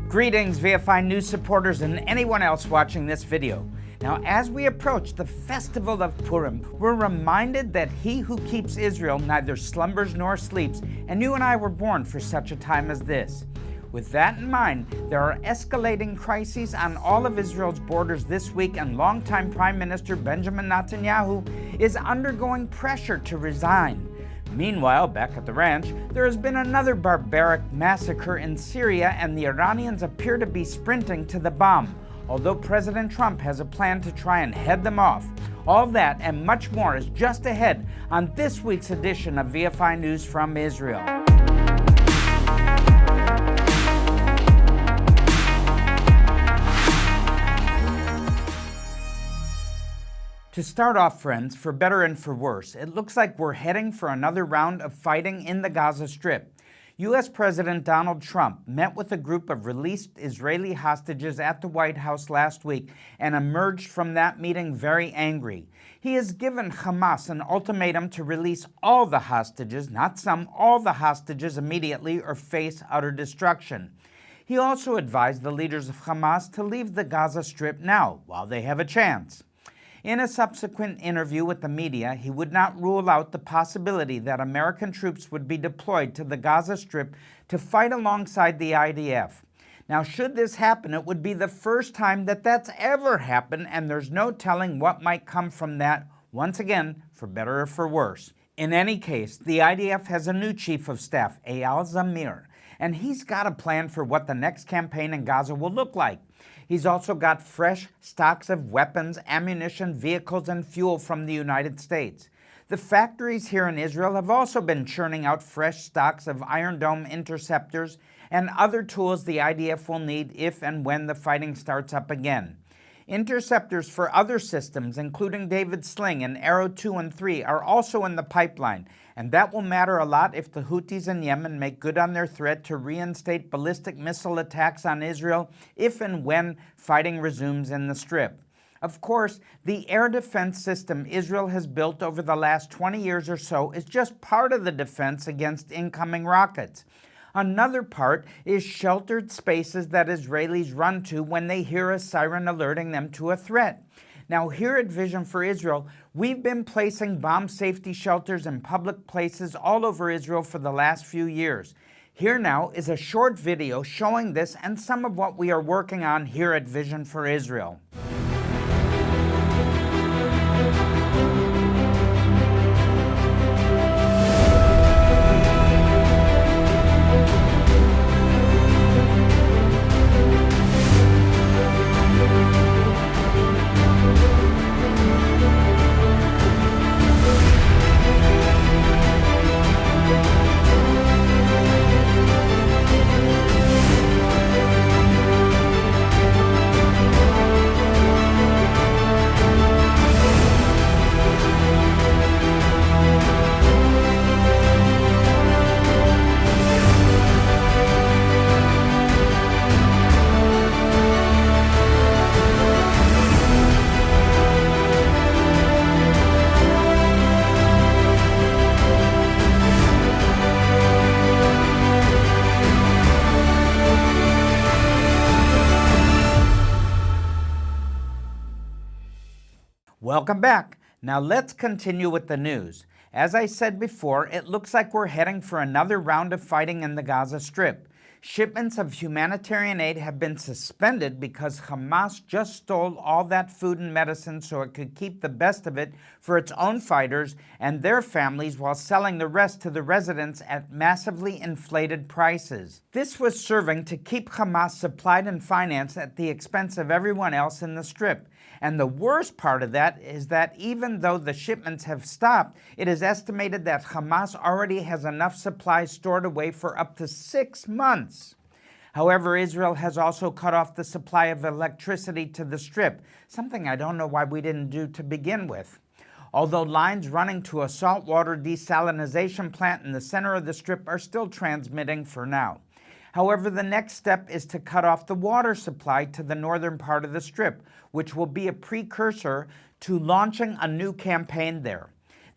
Greetings VFI News supporters and anyone else watching this video. Now, as we approach the festival of Purim, we're reminded that he who keeps Israel neither slumbers nor sleeps, and you and I were born for such a time as this. With that in mind, there are escalating crises on all of Israel's borders this week, and longtime Prime Minister Benjamin Netanyahu is undergoing pressure to resign. Meanwhile, back at the ranch, there has been another barbaric massacre in Syria, and the Iranians appear to be sprinting to the bomb, although President Trump has a plan to try and head them off. All that and much more is just ahead on this week's edition of VFI News from Israel. To start off, friends, for better and for worse, it looks like we're heading for another round of fighting in the Gaza Strip. U.S. President Donald Trump met with a group of released Israeli hostages at the White House last week and emerged from that meeting very angry. He has given Hamas an ultimatum to release all the hostages, not some, all the hostages immediately or face utter destruction. He also advised the leaders of Hamas to leave the Gaza Strip now, while they have a chance. In a subsequent interview with the media, he would not rule out the possibility that American troops would be deployed to the Gaza Strip to fight alongside the IDF. Now, should this happen, it would be the first time that that's ever happened, and there's no telling what might come from that, once again, for better or for worse. In any case, the IDF has a new chief of staff, Eyal Zamir, and he's got a plan for what the next campaign in Gaza will look like. He's also got fresh stocks of weapons, ammunition, vehicles, and fuel from the United States. The factories here in Israel have also been churning out fresh stocks of Iron Dome interceptors and other tools the IDF will need if and when the fighting starts up again. Interceptors for other systems, including David Sling and Arrow 2 and 3, are also in the pipeline, and that will matter a lot if the Houthis in Yemen make good on their threat to reinstate ballistic missile attacks on Israel if and when fighting resumes in the Strip. Of course, the air defense system Israel has built over the last 20 years or so is just part of the defense against incoming rockets. Another part is sheltered spaces that Israelis run to when they hear a siren alerting them to a threat. Now, here at Vision for Israel, we've been placing bomb safety shelters in public places all over Israel for the last few years. Here now is a short video showing this and some of what we are working on here at Vision for Israel. Welcome back. Now let's continue with the news. As I said before, it looks like we're heading for another round of fighting in the Gaza Strip. Shipments of humanitarian aid have been suspended because Hamas just stole all that food and medicine so it could keep the best of it for its own fighters and their families while selling the rest to the residents at massively inflated prices. This was serving to keep Hamas supplied and financed at the expense of everyone else in the Strip. And the worst part of that is that even though the shipments have stopped, it is estimated that Hamas already has enough supplies stored away for up to 6 months. However, Israel has also cut off the supply of electricity to the Strip, something I don't know why we didn't do to begin with. Although lines running to a saltwater desalination plant in the center of the Strip are still transmitting for now. However, the next step is to cut off the water supply to the northern part of the Strip, which will be a precursor to launching a new campaign there.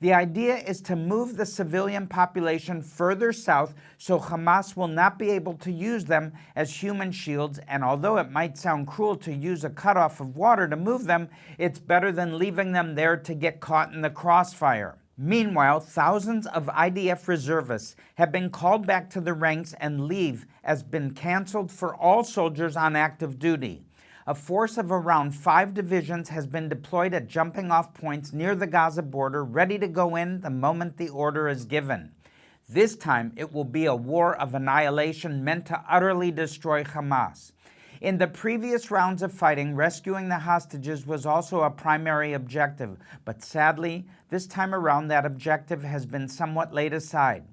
The idea is to move the civilian population further south so Hamas will not be able to use them as human shields, and although it might sound cruel to use a cutoff of water to move them, it's better than leaving them there to get caught in the crossfire. Meanwhile, thousands of IDF reservists have been called back to the ranks, and leave has been canceled for all soldiers on active duty. A force of around 5 divisions has been deployed at jumping-off points near the Gaza border, ready to go in the moment the order is given. This time, it will be a war of annihilation meant to utterly destroy Hamas. In the previous rounds of fighting, rescuing the hostages was also a primary objective, but sadly, this time around that objective has been somewhat laid aside.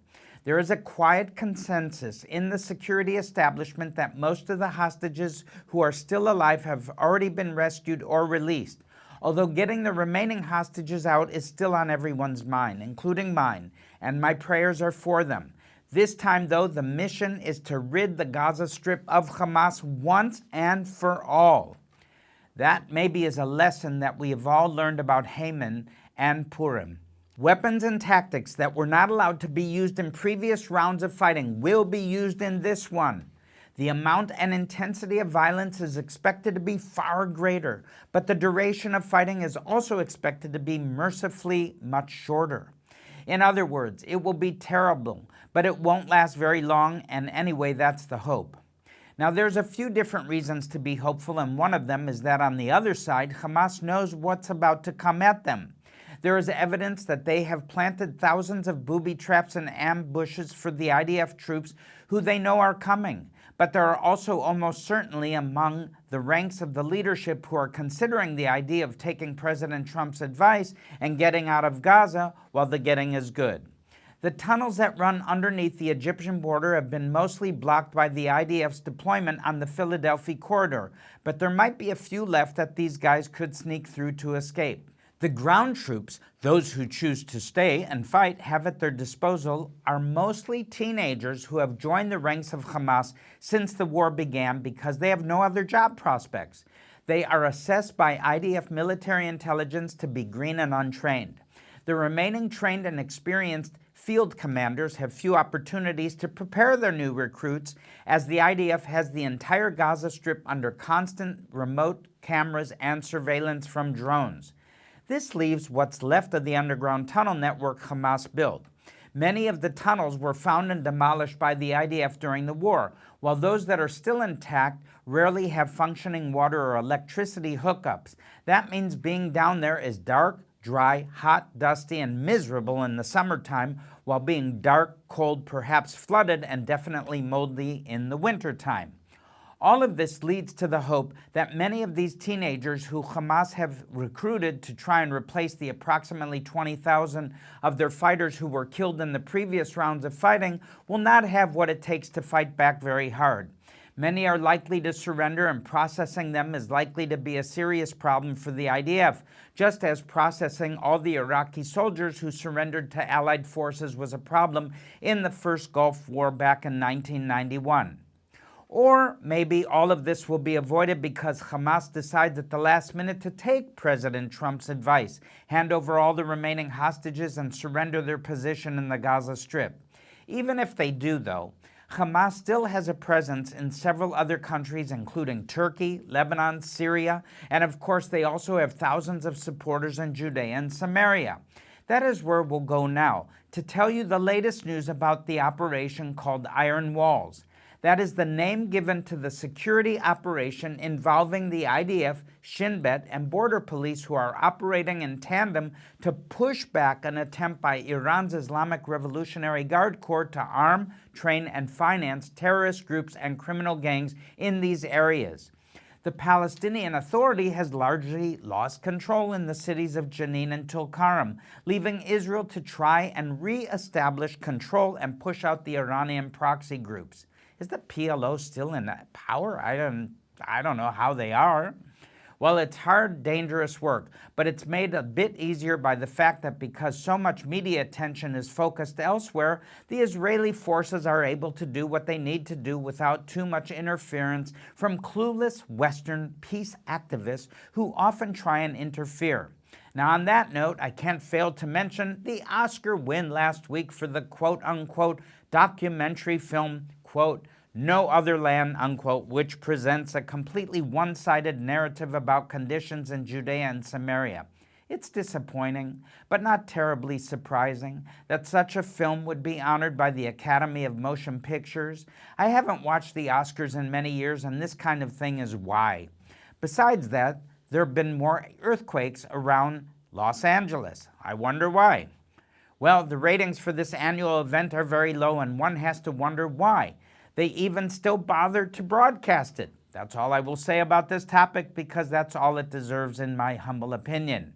There is a quiet consensus in the security establishment that most of the hostages who are still alive have already been rescued or released, although getting the remaining hostages out is still on everyone's mind, including mine, and my prayers are for them. This time, though, the mission is to rid the Gaza Strip of Hamas once and for all. That maybe is a lesson that we have all learned about Haman and Purim. Weapons and tactics that were not allowed to be used in previous rounds of fighting will be used in this one. The amount and intensity of violence is expected to be far greater, but the duration of fighting is also expected to be mercifully much shorter. In other words, it will be terrible, but it won't last very long, and anyway, that's the hope. Now, there's a few different reasons to be hopeful, and one of them is that on the other side, Hamas knows what's about to come at them. There is evidence that they have planted thousands of booby traps and ambushes for the IDF troops who they know are coming. But there are also almost certainly among the ranks of the leadership who are considering the idea of taking President Trump's advice and getting out of Gaza while the getting is good. The tunnels that run underneath the Egyptian border have been mostly blocked by the IDF's deployment on the Philadelphia corridor, but there might be a few left that these guys could sneak through to escape. The ground troops, those who choose to stay and fight, have at their disposal are mostly teenagers who have joined the ranks of Hamas since the war began because they have no other job prospects. They are assessed by IDF military intelligence to be green and untrained. The remaining trained and experienced field commanders have few opportunities to prepare their new recruits, as the IDF has the entire Gaza Strip under constant remote cameras and surveillance from drones. This leaves what's left of the underground tunnel network Hamas built. Many of the tunnels were found and demolished by the IDF during the war, while those that are still intact rarely have functioning water or electricity hookups. That means being down there is dark, dry, hot, dusty, and miserable in the summertime, while being dark, cold, perhaps flooded, and definitely moldy in the wintertime. All of this leads to the hope that many of these teenagers who Hamas have recruited to try and replace the approximately 20,000 of their fighters who were killed in the previous rounds of fighting will not have what it takes to fight back very hard. Many are likely to surrender, and processing them is likely to be a serious problem for the IDF, just as processing all the Iraqi soldiers who surrendered to Allied forces was a problem in the first Gulf War back in 1991. Or maybe all of this will be avoided because Hamas decides at the last minute to take President Trump's advice, hand over all the remaining hostages, and surrender their position in the Gaza Strip. Even if they do, though, Hamas still has a presence in several other countries, including Turkey, Lebanon, Syria, and of course they also have thousands of supporters in Judea and Samaria. That is where we'll go now, to tell you the latest news about the operation called Iron Walls. That is the name given to the security operation involving the IDF, Shin Bet, and border police who are operating in tandem to push back an attempt by Iran's Islamic Revolutionary Guard Corps to arm, train, and finance terrorist groups and criminal gangs in these areas. The Palestinian Authority has largely lost control in the cities of Jenin and Tulkarm, leaving Israel to try and re-establish control and push out the Iranian proxy groups. Is the PLO still in power? I don't know how they are. Well, it's hard, dangerous work, but it's made a bit easier by the fact that because so much media attention is focused elsewhere, the Israeli forces are able to do what they need to do without too much interference from clueless Western peace activists who often try and interfere. Now, on that note, I can't fail to mention the Oscar win last week for the quote-unquote documentary film, quote, No Other Land, unquote, which presents a completely one-sided narrative about conditions in Judea and Samaria. It's disappointing, but not terribly surprising, that such a film would be honored by the Academy of Motion Pictures. I haven't watched the Oscars in many years, and this kind of thing is why. Besides that, there have been more earthquakes around Los Angeles. I wonder why. Well, the ratings for this annual event are very low, and one has to wonder why they even still bothered to broadcast it. That's all I will say about this topic, because that's all it deserves in my humble opinion.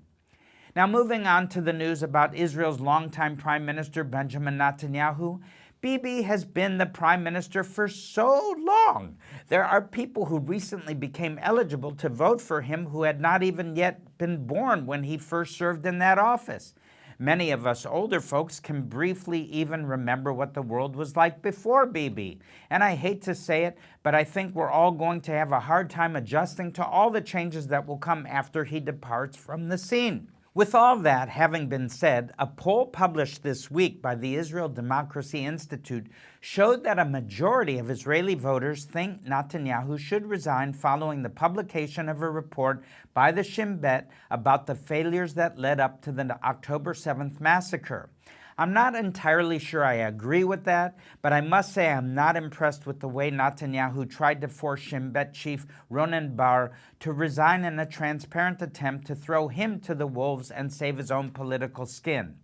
Now, moving on to the news about Israel's longtime Prime Minister Benjamin Netanyahu. Bibi has been the Prime Minister for so long. There are people who recently became eligible to vote for him who had not even yet been born when he first served in that office. Many of us older folks can briefly even remember what the world was like before Bibi. And I hate to say it, but I think we're all going to have a hard time adjusting to all the changes that will come after he departs from the scene. With all that having been said, a poll published this week by the Israel Democracy Institute showed that a majority of Israeli voters think Netanyahu should resign following the publication of a report by the Shin Bet about the failures that led up to the October 7th massacre. I'm not entirely sure I agree with that, but I must say I'm not impressed with the way Netanyahu tried to force Shin Bet chief Ronen Bar to resign in a transparent attempt to throw him to the wolves and save his own political skin.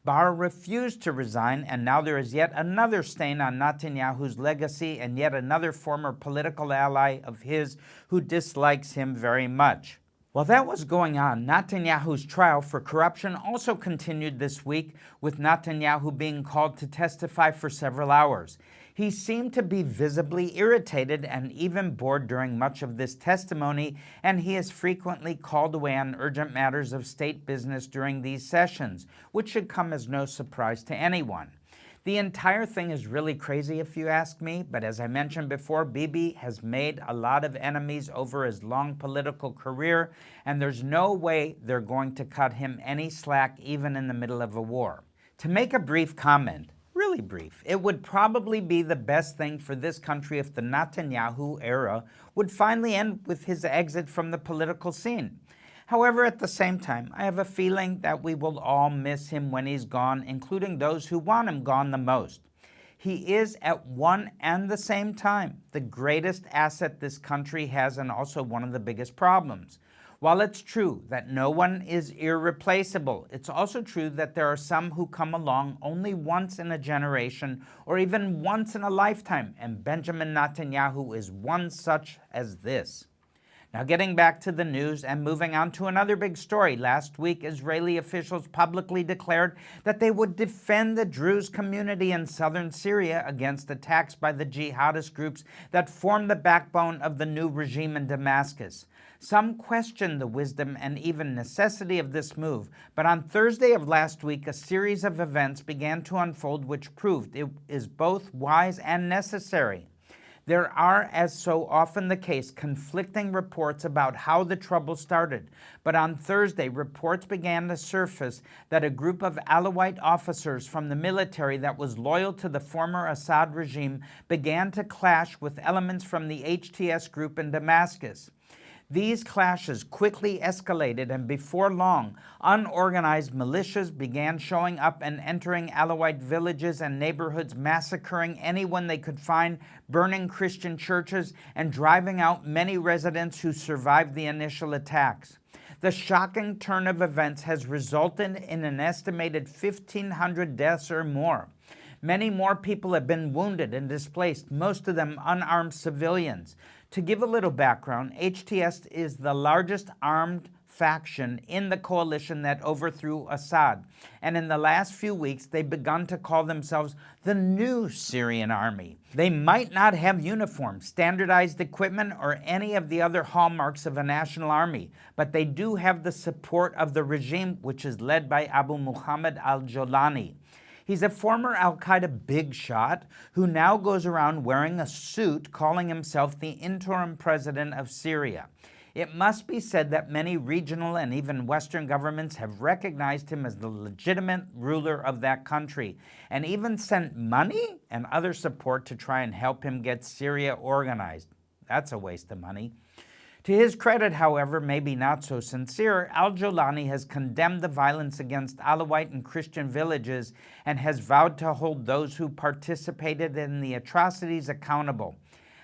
Bar refused to resign, and now there is yet another stain on Netanyahu's legacy and yet another former political ally of his who dislikes him very much. While that was going on, Netanyahu's trial for corruption also continued this week, with Netanyahu being called to testify for several hours. He seemed to be visibly irritated and even bored during much of this testimony, and he is frequently called away on urgent matters of state business during these sessions, which should come as no surprise to anyone. The entire thing is really crazy if you ask me, but as I mentioned before, Bibi has made a lot of enemies over his long political career, and there's no way they're going to cut him any slack even in the middle of a war. To make a brief comment, really brief, it would probably be the best thing for this country if the Netanyahu era would finally end with his exit from the political scene. However, at the same time, I have a feeling that we will all miss him when he's gone, including those who want him gone the most. He is at one and the same time the greatest asset this country has, and also one of the biggest problems. While it's true that no one is irreplaceable, it's also true that there are some who come along only once in a generation or even once in a lifetime, and Benjamin Netanyahu is one such as this. Now, getting back to the news and moving on to another big story. Last week, Israeli officials publicly declared that they would defend the Druze community in southern Syria against attacks by the jihadist groups that form the backbone of the new regime in Damascus. Some question the wisdom and even necessity of this move, but on Thursday of last week, a series of events began to unfold which proved it is both wise and necessary. There are, as so often the case, conflicting reports about how the trouble started, but on Thursday, reports began to surface that a group of Alawite officers from the military that was loyal to the former Assad regime began to clash with elements from the HTS group in Damascus. These clashes quickly escalated, and before long, unorganized militias began showing up and entering Alawite villages and neighborhoods, massacring anyone they could find, burning Christian churches, and driving out many residents who survived the initial attacks. The shocking turn of events has resulted in an estimated 1,500 deaths or more. Many more people have been wounded and displaced, most of them unarmed civilians. To give a little background, HTS is the largest armed faction in the coalition that overthrew Assad, and in the last few weeks they've begun to call themselves the new Syrian army. They might not have uniforms, standardized equipment, or any of the other hallmarks of a national army, but they do have the support of the regime, which is led by Abu Muhammad al-Jolani. He's a former al-Qaeda big shot who now goes around wearing a suit calling himself the interim president of Syria. It must be said that many regional and even Western governments have recognized him as the legitimate ruler of that country and even sent money and other support to try and help him get Syria organized. That's a waste of money. To his credit, however, maybe not so sincere, al-Jolani has condemned the violence against Alawite and Christian villages and has vowed to hold those who participated in the atrocities accountable.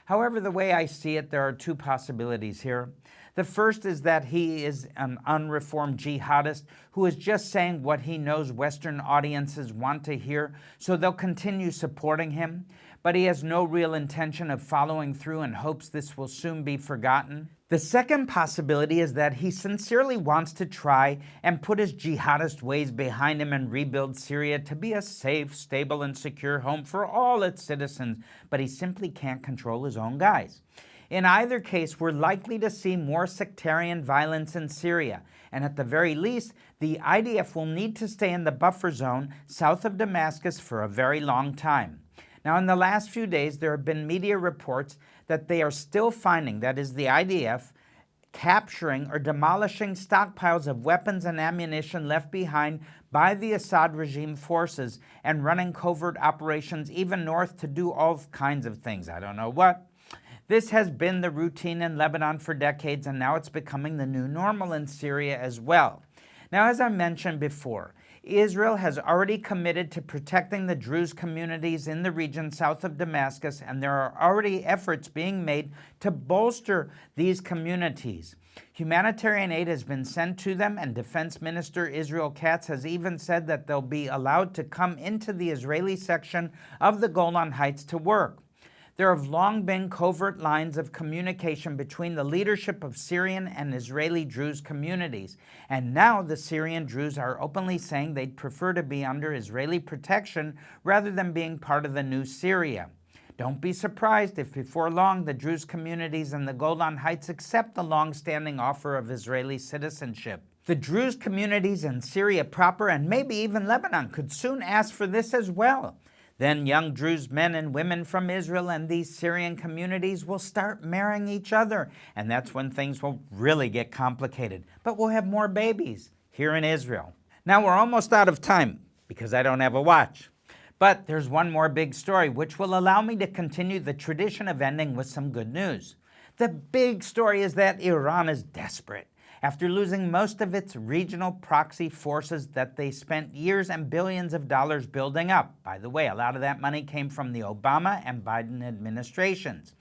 However, the way I see it, there are two possibilities here. The first is that he is an unreformed jihadist who is just saying what he knows Western audiences want to hear, so they'll continue supporting him, but he has no real intention of following through and hopes this will soon be forgotten. The second possibility is that he sincerely wants to try and put his jihadist ways behind him and rebuild Syria to be a safe, stable, and secure home for all its citizens, but he simply can't control his own guys. In either case, we're likely to see more sectarian violence in Syria, and at the very least, the IDF will need to stay in the buffer zone south of Damascus for a very long time. Now, in the last few days, there have been media reports that they are still finding, that is the IDF, capturing or demolishing stockpiles of weapons and ammunition left behind by the Assad regime forces and running covert operations even north to do all kinds of things. I don't know what. This has been the routine in Lebanon for decades, and now it's becoming the new normal in Syria as well. Now, as I mentioned before, Israel has already committed to protecting the Druze communities in the region south of Damascus, and there are already efforts being made to bolster these communities. Humanitarian aid has been sent to them, and Defense Minister Israel Katz has even said that they'll be allowed to come into the Israeli section of the Golan Heights to work. There have long been covert lines of communication between the leadership of Syrian and Israeli Druze communities, and now the Syrian Druze are openly saying they'd prefer to be under Israeli protection rather than being part of the new Syria. Don't be surprised if before long the Druze communities in the Golan Heights accept the long-standing offer of Israeli citizenship. The Druze communities in Syria proper and maybe even Lebanon could soon ask for this as well. Then young Druze men and women from Israel and these Syrian communities will start marrying each other, and that's when things will really get complicated. But we'll have more babies here in Israel. Now we're almost out of time because I don't have a watch. But there's one more big story which will allow me to continue the tradition of ending with some good news. The big story is that Iran is desperate. After losing most of its regional proxy forces that they spent years and billions of dollars building up. By the way, a lot of that money came from the Obama and Biden administrations.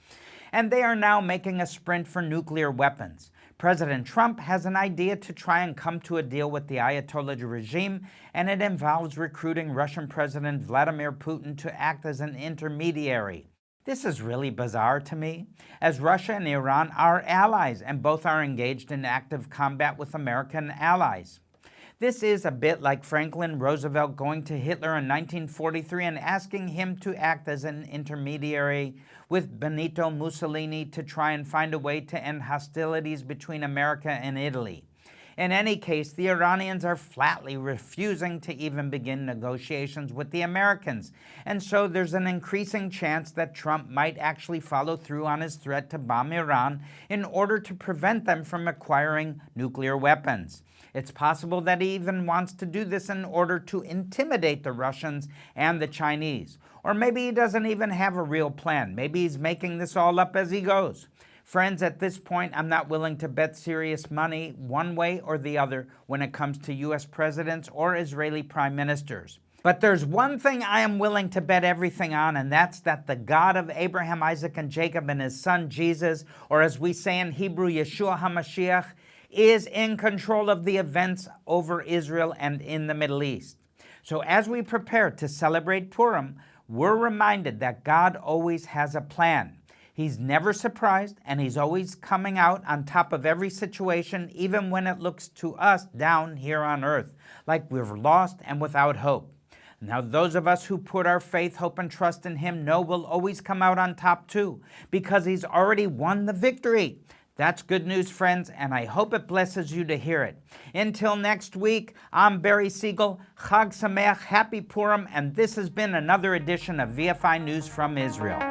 And they are now making a sprint for nuclear weapons. President Trump has an idea to try and come to a deal with the Ayatollah regime, and it involves recruiting Russian President Vladimir Putin to act as an intermediary. This is really bizarre to me, as Russia and Iran are allies, and both are engaged in active combat with American allies. This is a bit like Franklin Roosevelt going to Hitler in 1943 and asking him to act as an intermediary with Benito Mussolini to try and find a way to end hostilities between America and Italy. In any case, the Iranians are flatly refusing to even begin negotiations with the Americans, and so there's an increasing chance that Trump might actually follow through on his threat to bomb Iran in order to prevent them from acquiring nuclear weapons. It's possible that he even wants to do this in order to intimidate the Russians and the Chinese. Or maybe he doesn't even have a real plan. Maybe he's making this all up as he goes. Friends, at this point, I'm not willing to bet serious money one way or the other when it comes to U.S. presidents or Israeli prime ministers. But there's one thing I am willing to bet everything on, and that's that the God of Abraham, Isaac, and Jacob and his son Jesus, or as we say in Hebrew, Yeshua HaMashiach, is in control of the events over Israel and in the Middle East. So as we prepare to celebrate Purim, we're reminded that God always has a plan. He's never surprised, and he's always coming out on top of every situation, even when it looks to us down here on earth, like we're lost and without hope. Now, those of us who put our faith, hope, and trust in him know we'll always come out on top too, because he's already won the victory. That's good news, friends, and I hope it blesses you to hear it. Until next week, I'm Barry Siegel. Chag Sameach, Happy Purim, and this has been another edition of VFI News from Israel.